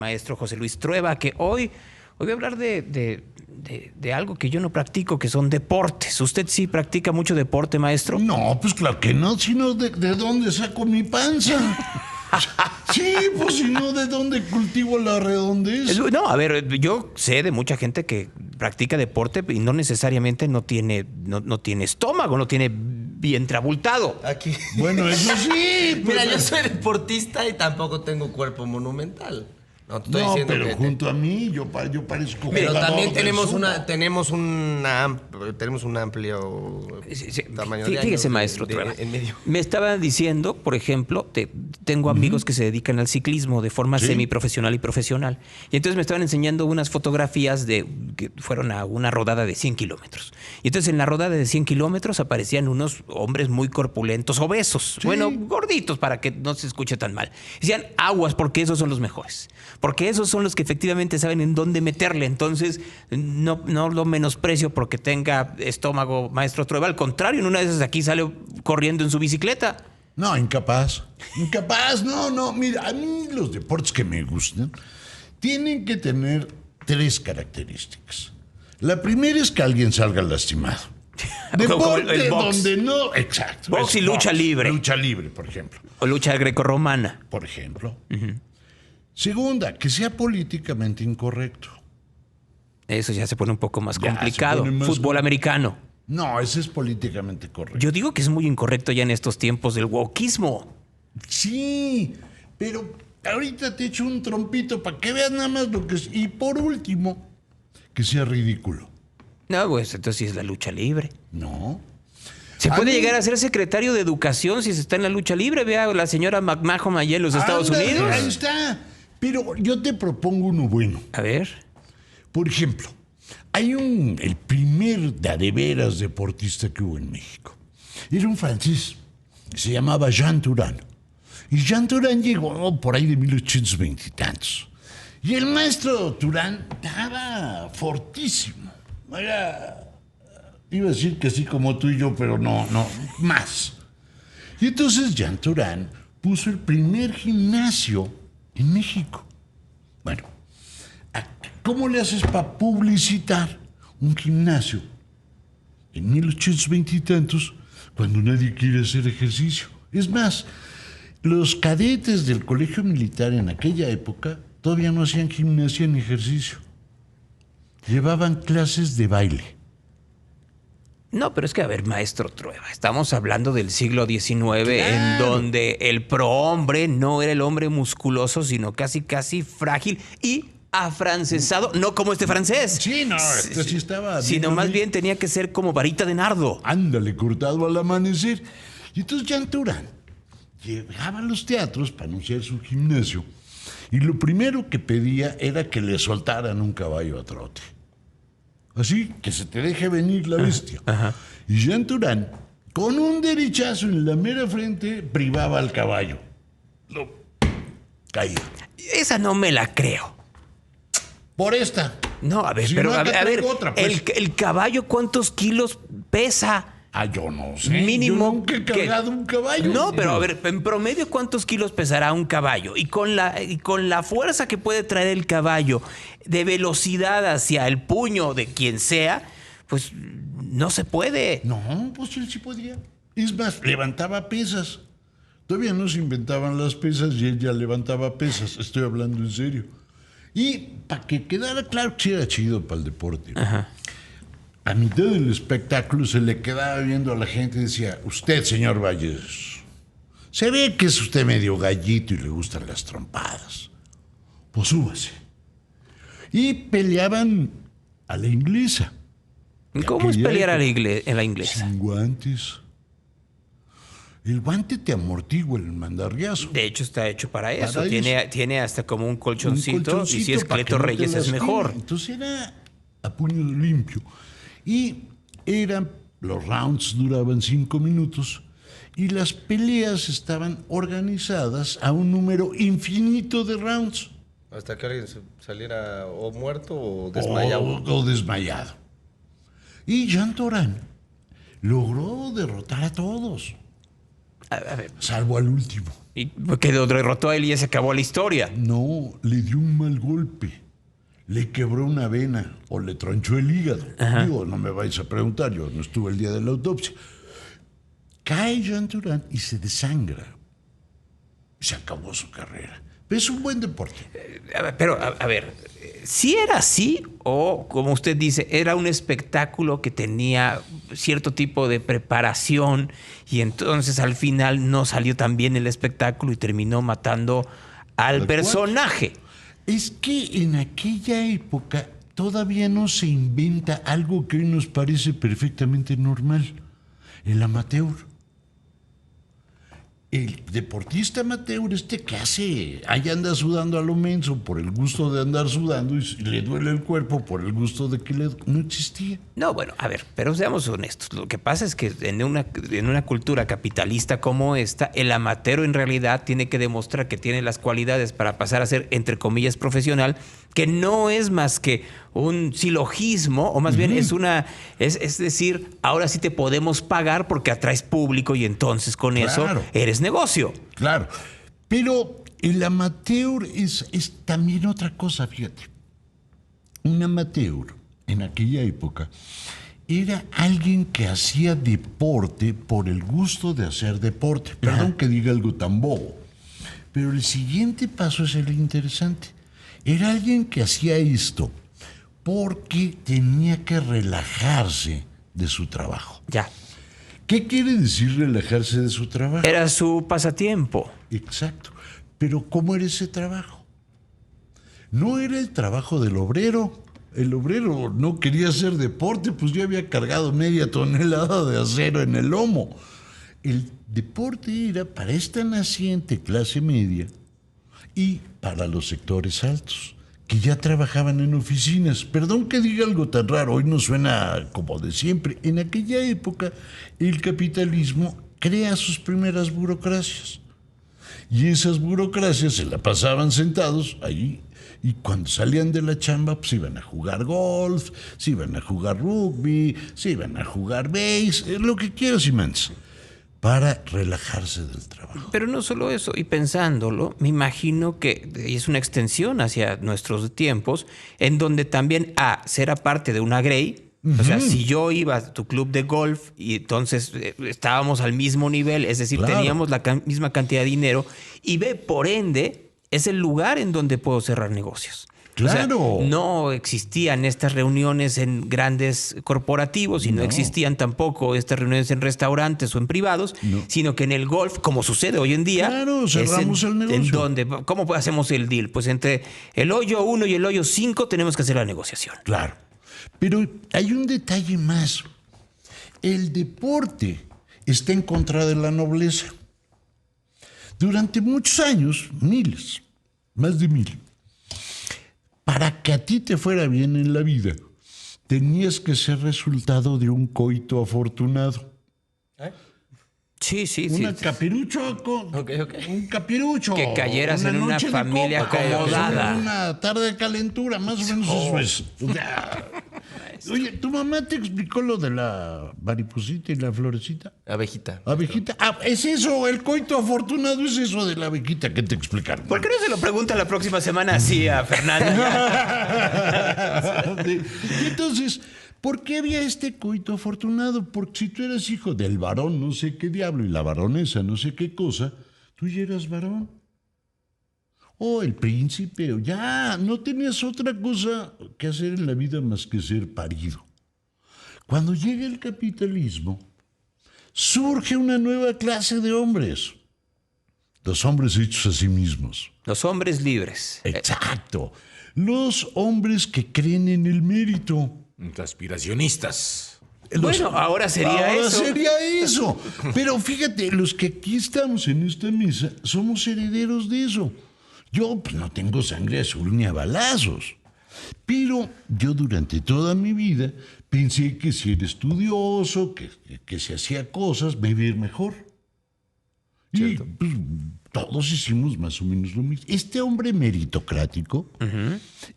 Maestro José Luis Trueba, que hoy voy a hablar de algo que yo no practico, que son deportes. ¿Usted sí practica mucho deporte, maestro? No, pues claro que no, sino de dónde saco mi panza. Sí, pues si no, ¿de dónde cultivo la redondez? No, a ver, yo sé de mucha gente que practica deporte y no necesariamente no tiene estómago, no tiene vientre abultado. Aquí. Bueno, eso sí. Mira, yo soy deportista y tampoco tengo cuerpo monumental. No, te estoy No, diciendo pero que junto a mí yo parezco pero jugador también de tenemos sumo. tenemos un amplio Sí. tamaño de Fíjese, años maestro Trueba. en medio. Me estaba diciendo, por ejemplo, tengo amigos que se dedican al ciclismo de forma Sí. semiprofesional y profesional. Y entonces me estaban enseñando unas fotografías que fueron a una rodada de 100 kilómetros. Y entonces en la rodada de 100 kilómetros aparecían unos hombres muy corpulentos, obesos. Sí. Bueno, gorditos para que no se escuche tan mal. Decían aguas porque esos son los mejores. Porque esos son los que efectivamente saben en dónde meterle. Entonces, no lo menosprecio porque tenga estómago, maestro Trueba. Al contrario, en una de esas aquí sale corriendo en su bicicleta. No, incapaz. Incapaz, no. Mira, a mí los deportes que me gustan tienen que tener 3 características. La primera es que alguien salga lastimado. Como el Deporte box. donde no... Exacto. Box es y lucha libre. Lucha libre, por ejemplo. O lucha grecorromana. Por ejemplo. Segunda, que sea políticamente incorrecto. Eso ya se pone un poco más Ya, complicado. se pone más Fútbol americano. No, ese es políticamente correcto. Yo digo que es muy incorrecto ya en estos tiempos del wokismo. Sí, pero ahorita te echo un trompito para que veas nada más lo que es. Y por último, que sea ridículo. No, pues entonces sí es la lucha libre. No. Se A puede mí- llegar a ser secretario de Educación si se está en la lucha libre. Vea a la señora McMahon allá en los Estados Ándale, Unidos. Ahí está. Pero yo te propongo uno bueno. A ver. Por ejemplo, hay el primer de veras deportista que hubo en México. Era un francés. Se llamaba Jean Turán. Y Jean Turán llegó por ahí de 1820 y tantos. Y el maestro Turán estaba fortísimo. Iba a decir que así como tú y yo, pero no, más. Y entonces Jean Turán puso el primer gimnasio en México. Bueno, ¿cómo le haces para publicitar un gimnasio en 1820 y tantos cuando nadie quiere hacer ejercicio? Es más, los cadetes del colegio militar en aquella época todavía no hacían gimnasia ni ejercicio. Llevaban clases de baile. No, pero es que, a ver, maestro Trueba, estamos hablando del siglo XIX, en Claro. donde el prohombre no era el hombre musculoso, sino casi frágil y afrancesado, no como este francés. Sí, no, este sí estaba... Sino más bien tenía que ser como varita de nardo. Ándale, cortado al amanecer. Y entonces Jean Turán llegaba a los teatros para anunciar su gimnasio y lo primero que pedía era que le soltaran un caballo a trote. Así, que se te deje venir la bestia. Ajá. Y Jean Turán, con un derechazo en la mera frente, privaba al caballo. Lo caía. Esa no me la creo. Por esta. No, a ver, Si pero no, a acá ver, traigo otra, pues. el caballo, ¿cuántos kilos pesa? Ah, yo no sé. Mínimo Yo nunca he que- cargado un caballo. No, pero a ver, en promedio, ¿cuántos kilos pesará un caballo? Y con la fuerza que puede traer el caballo de velocidad hacia el puño de quien sea, pues no se puede. No, pues él sí podía. Es más, levantaba pesas. Todavía no se inventaban las pesas y él ya levantaba pesas. Estoy hablando en serio. Y para que quedara claro que sí era chido para el deporte. Ajá. A mitad del espectáculo se le quedaba viendo a la gente y decía, usted, señor Valles, se ve que es usted medio gallito y le gustan las trompadas. Pues súbase. Y peleaban a la inglesa. ¿Cómo es Aquella pelear época. en la inglesa? Sin guantes. El guante te amortigua el mandarriazo. De hecho, está hecho para eso. Para Tiene hasta como un Un colchoncito. Y si es para Cleto que no te Reyes, es lastime. mejor. Entonces era a puño limpio. Y los rounds duraban 5 minutos y las peleas estaban organizadas a un número infinito de rounds. Hasta que alguien saliera o muerto o desmayado. O desmayado. Y Jean Turán logró derrotar a todos. A ver, salvo al último. y que lo derrotó a él y ya se acabó la historia. No, le dio un mal golpe. Le quebró una vena o le tronchó el hígado. Digo, no me vais a preguntar, yo no estuve el día de la autopsia. Cae Jean Durán y se desangra. Se acabó su carrera. Es un buen deporte. Pero, a ver, ¿sí era así o, como usted dice, era un espectáculo que tenía cierto tipo de preparación y entonces al final no salió tan bien el espectáculo y terminó matando al personaje? Es que en aquella época todavía no se inventa algo que hoy nos parece perfectamente normal, el amateur. El deportista amateur que hace, ahí anda sudando a lo menso por el gusto de andar sudando y le duele el cuerpo por el gusto de que no existía. No, bueno, a ver, pero seamos honestos. Lo que pasa es que en una cultura capitalista como esta, el amateur en realidad tiene que demostrar que tiene las cualidades para pasar a ser, entre comillas, profesional, que no es más que un silogismo, o más bien es decir, ahora sí te podemos pagar porque atraes público y entonces con eso eres negocio. Claro, pero el amateur es también otra cosa, fíjate. Un amateur en aquella época era alguien que hacía deporte por el gusto de hacer deporte. Perdón que diga algo tan bobo, pero el siguiente paso es el interesante. Era alguien que hacía esto porque tenía que relajarse de su trabajo. Ya. ¿Qué quiere decir relajarse de su trabajo? Era su pasatiempo. Exacto. Pero ¿cómo era ese trabajo? No era el trabajo del obrero. El obrero no quería hacer deporte, pues ya había cargado media tonelada de acero en el lomo. El deporte era para esta naciente clase media y para los sectores altos, que ya trabajaban en oficinas. Perdón que diga algo tan raro, hoy no suena como de siempre. En aquella época, el capitalismo crea sus primeras burocracias. Y esas burocracias se la pasaban sentados allí. Y cuando salían de la chamba, pues iban a jugar golf, se iban a jugar rugby, se iban a jugar base, lo que quieras y mandes, para relajarse del trabajo. Pero no solo eso, y pensándolo, me imagino que es una extensión hacia nuestros tiempos, en donde también será parte de una Grey. O sea, si yo iba a tu club de golf y entonces estábamos al mismo nivel, es decir, teníamos la misma cantidad de dinero, y por ende, es el lugar en donde puedo cerrar negocios. Claro. O sea, no existían estas reuniones en grandes corporativos y no existían tampoco estas reuniones en restaurantes o en privados, sino que en el golf, como sucede hoy en día, cerramos el negocio. En donde, ¿cómo hacemos el deal? Pues entre el hoyo 1 y el hoyo 5 tenemos que hacer la negociación. Claro. Pero hay un detalle más. El deporte está en contra de la nobleza. Durante muchos años, miles, más de 1000, para que a ti te fuera bien en la vida, tenías que ser resultado de un coito afortunado. Sí. Una capirucho, un capirucho. Que cayeras en una familia acomodada. Una tarde de calentura, más o menos eso es. Oye, ¿tu mamá te explicó lo de la mariposita y la florecita? Abejita. Abejita. Es eso, el coito afortunado es eso de la abejita que te explicaron. ¿Por qué no se lo pregunta la próxima semana así a Fernanda? Entonces, ¿por qué había este coito afortunado? Porque si tú eras hijo del varón no sé qué diablo y la baronesa no sé qué cosa, tú ya eras varón. O el príncipe, o ya, no tenías otra cosa que hacer en la vida más que ser parido. Cuando llega el capitalismo, surge una nueva clase de hombres. Los hombres hechos a sí mismos. Los hombres libres. Exacto. Los hombres que creen en el mérito. Aspiracionistas. Bueno, ahora sería eso. Pero fíjate, los que aquí estamos en esta mesa somos herederos de eso. Yo no tengo sangre azul ni a balazos. Pero yo durante toda mi vida pensé que si era estudioso, que si hacía cosas, me iba a ir mejor. Y pues, todos hicimos más o menos lo mismo. Este hombre meritocrático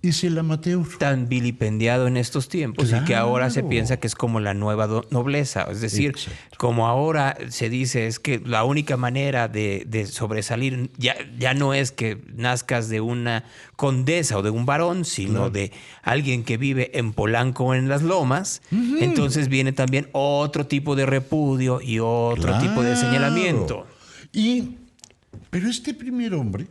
es el amateur. Tan vilipendiado en estos tiempos y que ahora se Claro. piensa que es como la nueva nobleza. Es decir, Exacto. como ahora se dice es que la única manera de sobresalir ya no es que nazcas de una condesa o de un varón, sino de alguien que vive en Polanco o en las Lomas. Entonces viene también otro tipo de repudio y otro tipo de Claro. señalamiento. Pero este primer hombre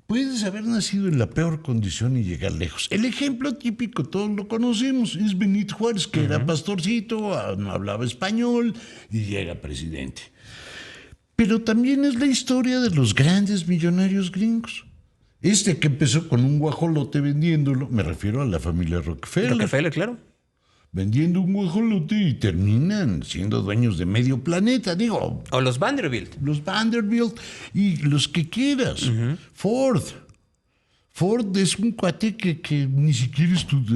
puedes haber nacido en la peor condición y llegar lejos. El ejemplo típico, todos lo conocemos, es Benito Juárez, que era pastorcito, no hablaba español y llega presidente. Pero también es la historia de los grandes millonarios gringos. Este que empezó con un guajolote vendiéndolo, me refiero a la familia Rockefeller. Rockefeller, claro. Vendiendo un guajolote y terminan siendo dueños de medio planeta. Digo, O los Vanderbilt. los Vanderbilt y los que quieras. Ford. Ford es un cuate que ni siquiera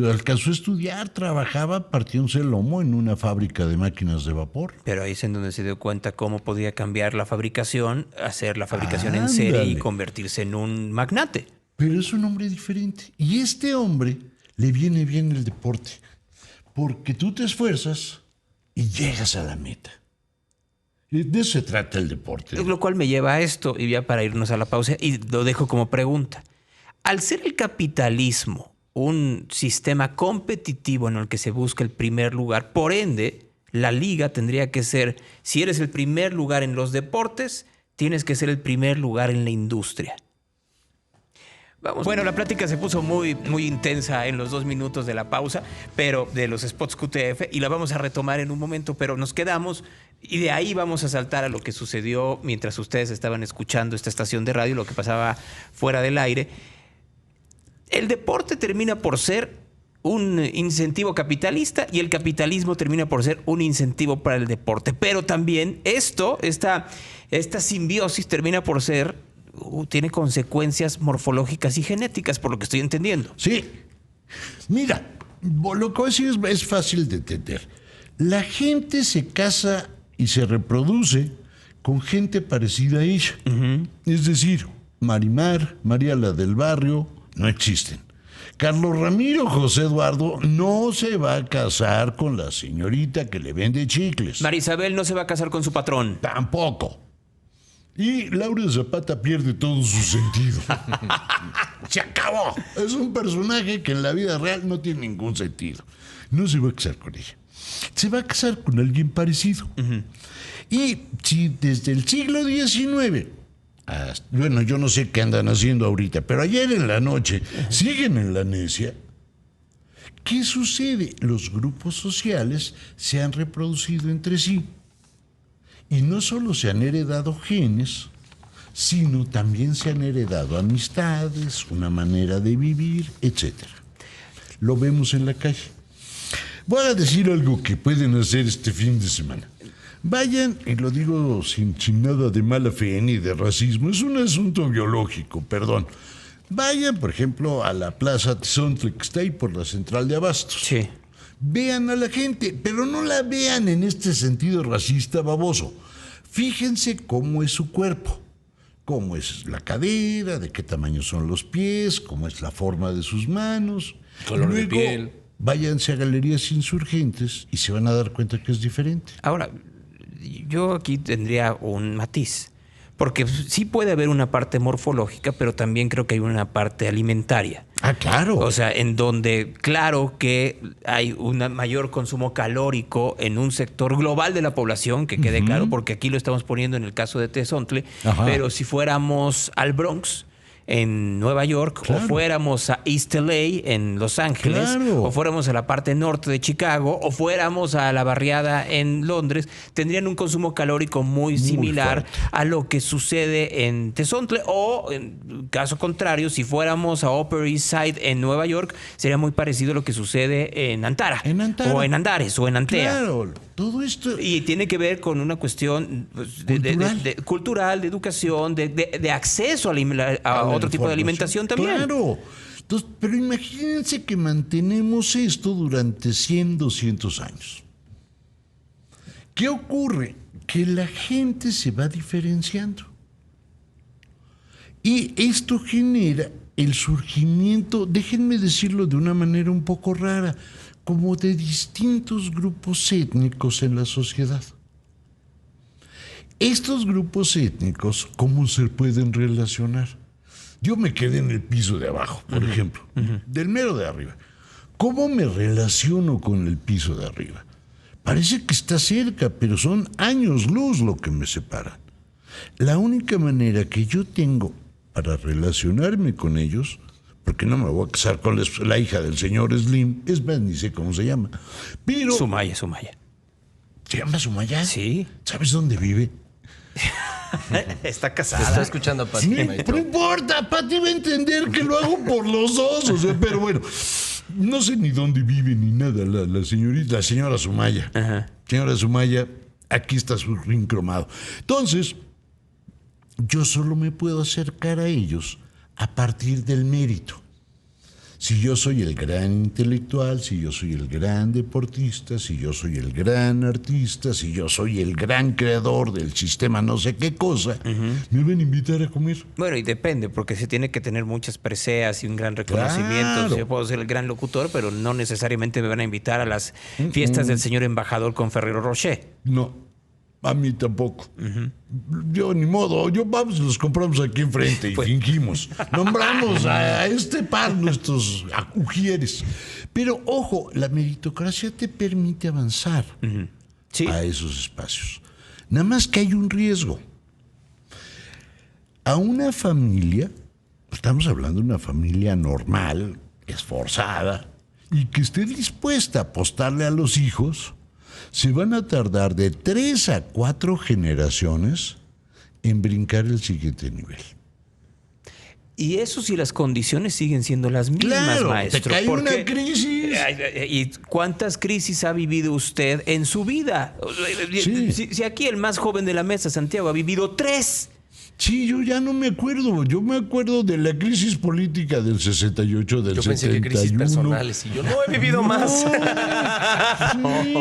alcanzó a estudiar, trabajaba partiéndose el lomo en una fábrica de máquinas de vapor. Pero ahí es en donde se dio cuenta cómo podía cambiar la fabricación, hacer la fabricación en serie y Ándale. convertirse en un magnate. Pero es un hombre diferente. Y este hombre le viene bien el deporte. Porque tú te esfuerzas y llegas a la meta. Y de eso se trata el deporte. Lo cual me lleva a esto, y ya para irnos a la pausa, y lo dejo como pregunta. Al ser el capitalismo un sistema competitivo en el que se busca el primer lugar, por ende, la liga tendría que ser, si eres el primer lugar en los deportes, tienes que ser el primer lugar en la industria. Bueno, la plática se puso muy, muy intensa en los 2 minutos de la pausa, pero de los spots QTF, y la vamos a retomar en un momento, pero nos quedamos y de ahí vamos a saltar a lo que sucedió mientras ustedes estaban escuchando esta estación de radio, lo que pasaba fuera del aire. El deporte termina por ser un incentivo capitalista y el capitalismo termina por ser un incentivo para el deporte, pero también esta simbiosis termina por ser tiene consecuencias morfológicas y genéticas, por lo que estoy entendiendo. Sí. Mira, lo que voy a decir es fácil de entender. La gente se casa y se reproduce con gente parecida a ella. Es decir, Marimar, María la del barrio, no existen. Carlos Ramiro, José Eduardo, no se va a casar con la señorita que le vende chicles. Marisabel no se va a casar con su patrón. Tampoco. Y Laura Zapata pierde todo su sentido. Se acabó. Es un personaje que en la vida real no tiene ningún sentido. No se va a casar con ella. Se va a casar con alguien parecido. Y si desde el siglo XIX, bueno, yo no sé qué andan haciendo ahorita, pero ayer en la noche siguen en la necia. ¿Qué sucede? Los grupos sociales se han reproducido entre sí. Y no solo se han heredado genes, sino también se han heredado amistades, una manera de vivir, etc. Lo vemos en la calle. Voy a decir algo que pueden hacer este fin de semana. Vayan, y lo digo sin nada de mala fe ni de racismo, es un asunto biológico, perdón. Vayan, por ejemplo, a la Plaza Tezontle, que está ahí por la Central de Abastos. Sí. Vean a la gente, pero no la vean en este sentido racista baboso. Fíjense cómo es su cuerpo, cómo es la cadera, de qué tamaño son los pies, cómo es la forma de sus manos. Color de Luego, piel. Váyanse a Galerías Insurgentes y se van a dar cuenta que es diferente. Ahora, yo aquí tendría un matiz, porque sí puede haber una parte morfológica, pero también creo que hay una parte alimentaria. Ah, claro. O sea, en donde claro que hay un mayor consumo calórico en un sector global de la población, que quede claro, porque aquí lo estamos poniendo en el caso de Tezontle, Ajá. pero si fuéramos al Bronx, en Nueva York, Claro. o fuéramos a East LA en Los Ángeles, Claro. o fuéramos a la parte norte de Chicago, o fuéramos a la barriada en Londres, tendrían un consumo calórico muy similar fuerte. a lo que sucede en Tezontle, o en caso contrario, si fuéramos a Upper East Side en Nueva York, sería muy parecido a lo que sucede en Antara, En Antara. o en Andares, o en Antea. Claro, todo esto... Y tiene que ver con una cuestión pues, cultural, de educación, de acceso a otro tipo de alimentación también. Claro. Entonces, pero imagínense que mantenemos esto durante 100, 200 años. ¿Qué ocurre? Que la gente se va diferenciando. Y esto genera el surgimiento, déjenme decirlo de una manera un poco rara, como de distintos grupos étnicos en la sociedad. Estos grupos étnicos, ¿cómo se pueden relacionar? Yo me quedé en el piso de abajo, por ejemplo, del mero de arriba. ¿Cómo me relaciono con el piso de arriba? Parece que está cerca, pero son años luz lo que me separan. La única manera que yo tengo para relacionarme con ellos, porque no me voy a casar con la hija del señor Slim, es más, ni sé cómo se llama, pero... Sumaya. ¿Se llama Sumaya? Sí. ¿Sabes dónde vive? Está Se casada. está escuchando a Pati, Sí, maestro. no importa, Pati va a entender que lo hago por los dos, o sea, pero bueno, no sé ni dónde vive ni nada la señora Sumaya. Ajá. Señora Sumaya, aquí está su ring cromado. Entonces, yo solo me puedo acercar a ellos a partir del mérito. Si yo soy el gran intelectual, si yo soy el gran deportista, si yo soy el gran artista, si yo soy el gran creador del sistema no sé qué cosa, me van a invitar a comer. Bueno, y depende, porque se tiene que tener muchas preseas y un gran reconocimiento. Claro. Yo puedo ser el gran locutor, pero no necesariamente me van a invitar a las fiestas del señor embajador con Ferrero Rocher. No, a mí tampoco. Yo ni modo, vamos, los compramos aquí enfrente y fingimos. Nombramos a este par nuestros ujieres. Pero ojo, la meritocracia te permite avanzar Sí. a esos espacios. Nada más que hay un riesgo. A una familia, estamos hablando de una familia normal, esforzada, y que esté dispuesta a apostarle a los hijos, se van a tardar de 3 a 4 generaciones en brincar el siguiente nivel. Y eso si las condiciones siguen siendo las mismas, Claro, maestro. te cae una porque- crisis. ¿Y cuántas crisis ha vivido usted en su vida? Sí. Si aquí el más joven de la mesa, Santiago, ha vivido 3. Sí, yo ya no me acuerdo. Yo me acuerdo de la crisis política del 68, del Yo pensé 71. que crisis personales y yo no he vivido más. Sí,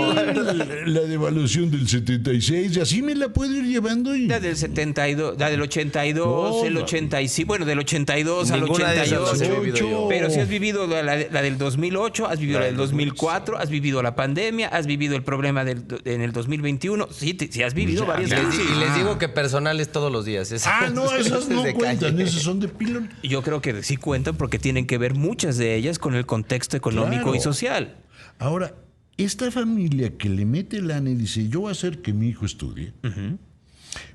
la devaluación del 76, y así me la puedo ir llevando. Y... La del 72, la del 82, No, el no. 85, bueno, del 82 al Ninguna de esas 88. las he vivido yo. Pero si has vivido la del 2008, has vivido la del 2004, has vivido la pandemia, has vivido el problema en el 2021. Sí, sí has vivido varias crisis. Y les digo que personales todos los días. No, esas no de cuentan, calle. esas son de pilón. Yo creo que sí cuentan porque tienen que ver muchas de ellas con el contexto económico Claro. y social. Ahora, esta familia que le mete lana y dice, yo voy a hacer que mi hijo estudie,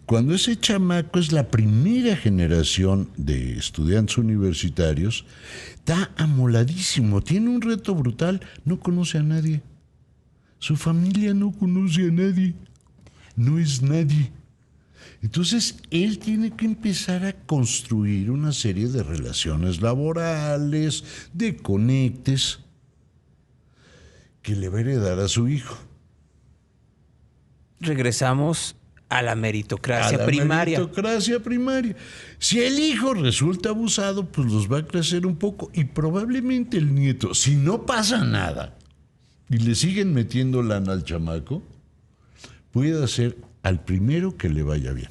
cuando ese chamaco es la primera generación de estudiantes universitarios, está amoladísimo, tiene un reto brutal, no conoce a nadie. Su familia no conoce a nadie, no es nadie. Entonces, él tiene que empezar a construir una serie de relaciones laborales, de conectes, que le va a heredar a su hijo. Regresamos a la meritocracia A la primaria. meritocracia primaria. Si el hijo resulta abusado, pues los va a crecer un poco. Y probablemente el nieto, si no pasa nada, y le siguen metiendo lana al chamaco, puede ser al primero que le vaya bien.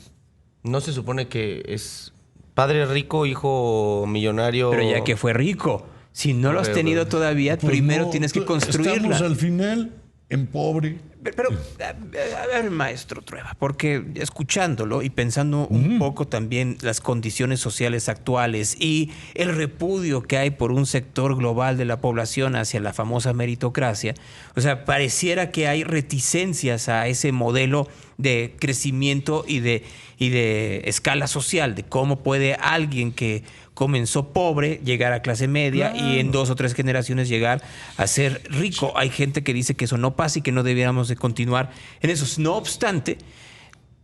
No se supone que es padre rico, hijo millonario. Pero ya que fue rico, si no lo has tenido todavía, Pues primero no, tienes que estamos construirla. al final en pobre. Pero, a ver, maestro Trueba, porque escuchándolo y pensando un poco también las condiciones sociales actuales y el repudio que hay por un sector global de la población hacia la famosa meritocracia, o sea, pareciera que hay reticencias a ese modelo de crecimiento y de escala social, de cómo puede alguien que comenzó pobre llegar a clase media y en 2 o 3 generaciones llegar a ser rico. Hay gente que dice que eso no pasa y que no debiéramos de continuar en eso. No obstante,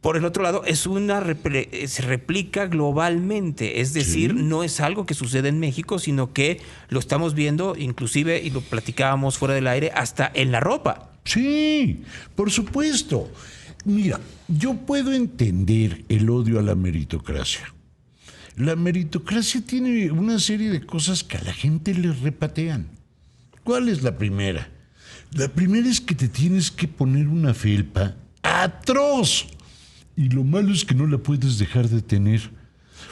por el otro lado, se replica globalmente. Es decir, no es algo que sucede en México, sino que lo estamos viendo, inclusive, y lo platicábamos fuera del aire, hasta en la ropa. Sí, por supuesto. Mira, yo puedo entender el odio a la meritocracia. La meritocracia tiene una serie de cosas que a la gente le repatean. ¿Cuál es la primera? La primera es que te tienes que poner una felpa atroz. Y lo malo es que no la puedes dejar de tener,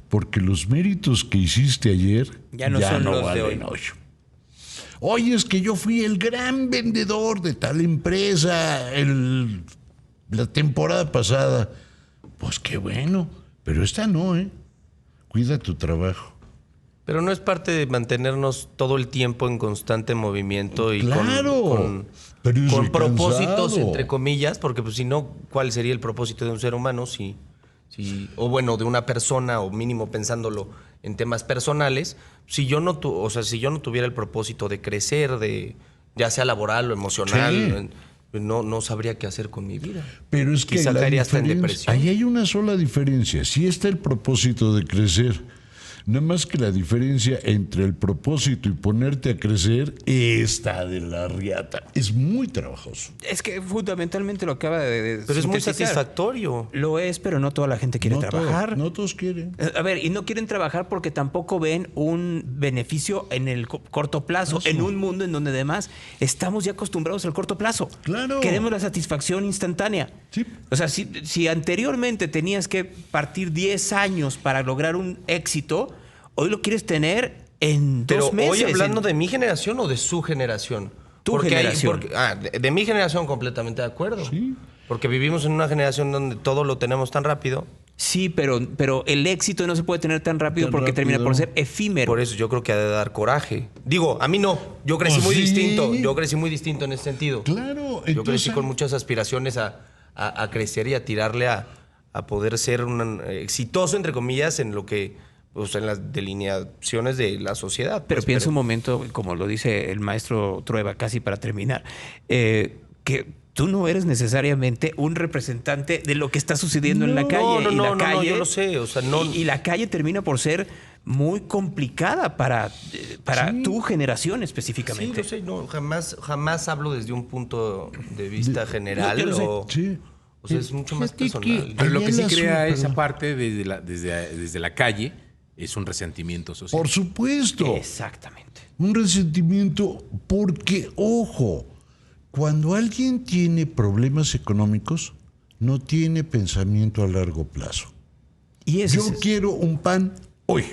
porque los méritos que hiciste ayer Ya no son los de valen hoy. Oye, es que yo fui el gran vendedor de tal empresa la temporada pasada. Pues qué bueno, pero esta no, ¿eh? Cuida tu trabajo. Pero no es parte de mantenernos todo el tiempo en constante movimiento y Claro, pero es con el propósitos, cansado. entre comillas, porque pues si no, ¿cuál sería el propósito de un ser humano? O bueno, de una persona, o mínimo pensándolo en temas personales, si yo no tuviera el propósito de crecer, ya sea laboral o emocional, no sabría qué hacer con mi vida. Pero es que Quizá la caería hasta en diferencia- depresión. ahí hay una sola diferencia. Sí está el propósito de crecer. Nada más que la diferencia entre el propósito y ponerte a crecer está de la riata. Es muy trabajoso. Es que fundamentalmente lo acaba de Pero es muy sintetizar. satisfactorio. Lo es, pero no toda la gente quiere trabajar. No todos quieren. A ver, y no quieren trabajar porque tampoco ven un beneficio en el corto plazo, en un mundo en donde además estamos ya acostumbrados al corto plazo. Claro. Queremos la satisfacción instantánea. Sí. O sea, si anteriormente tenías que partir 10 años para lograr un éxito, hoy lo quieres tener en Pero 2 meses. hoy hablando de mi generación o de su generación. Tu generación. De mi generación completamente de acuerdo. Sí. Porque vivimos en una generación donde todo lo tenemos tan rápido. Sí, pero el éxito no se puede tener tan rápido Tan porque termina rápido. por ser efímero. Por eso yo creo que ha de dar coraje. Digo, a mí no. Yo crecí Oh, muy sí. distinto. Yo crecí muy distinto en ese sentido. Claro. Yo crecí entonces- con muchas aspiraciones a crecer y a tirarle a poder ser un exitoso, entre comillas, en lo que, pues, en las delineaciones de la sociedad. Pero pues, piensa un momento, como lo dice el maestro Trueba, casi para terminar, que tú no eres necesariamente un representante de lo que está sucediendo en la calle. Y la calle, yo lo sé. O sea, no. y la calle termina por ser muy complicada para Sí. tu generación Sí, específicamente. lo sé, no, jamás hablo desde un punto de vista general. yo lo sé. Sí. O sea, es mucho más Fíjate personal. que- Pero lo Ahí que el sí asunto, crea esa perdón. parte desde la calle es un resentimiento social. Por supuesto. Exactamente. Un resentimiento porque, ojo, cuando alguien tiene problemas económicos, no tiene pensamiento a largo plazo. Y ese Yo es- quiero un pan hoy.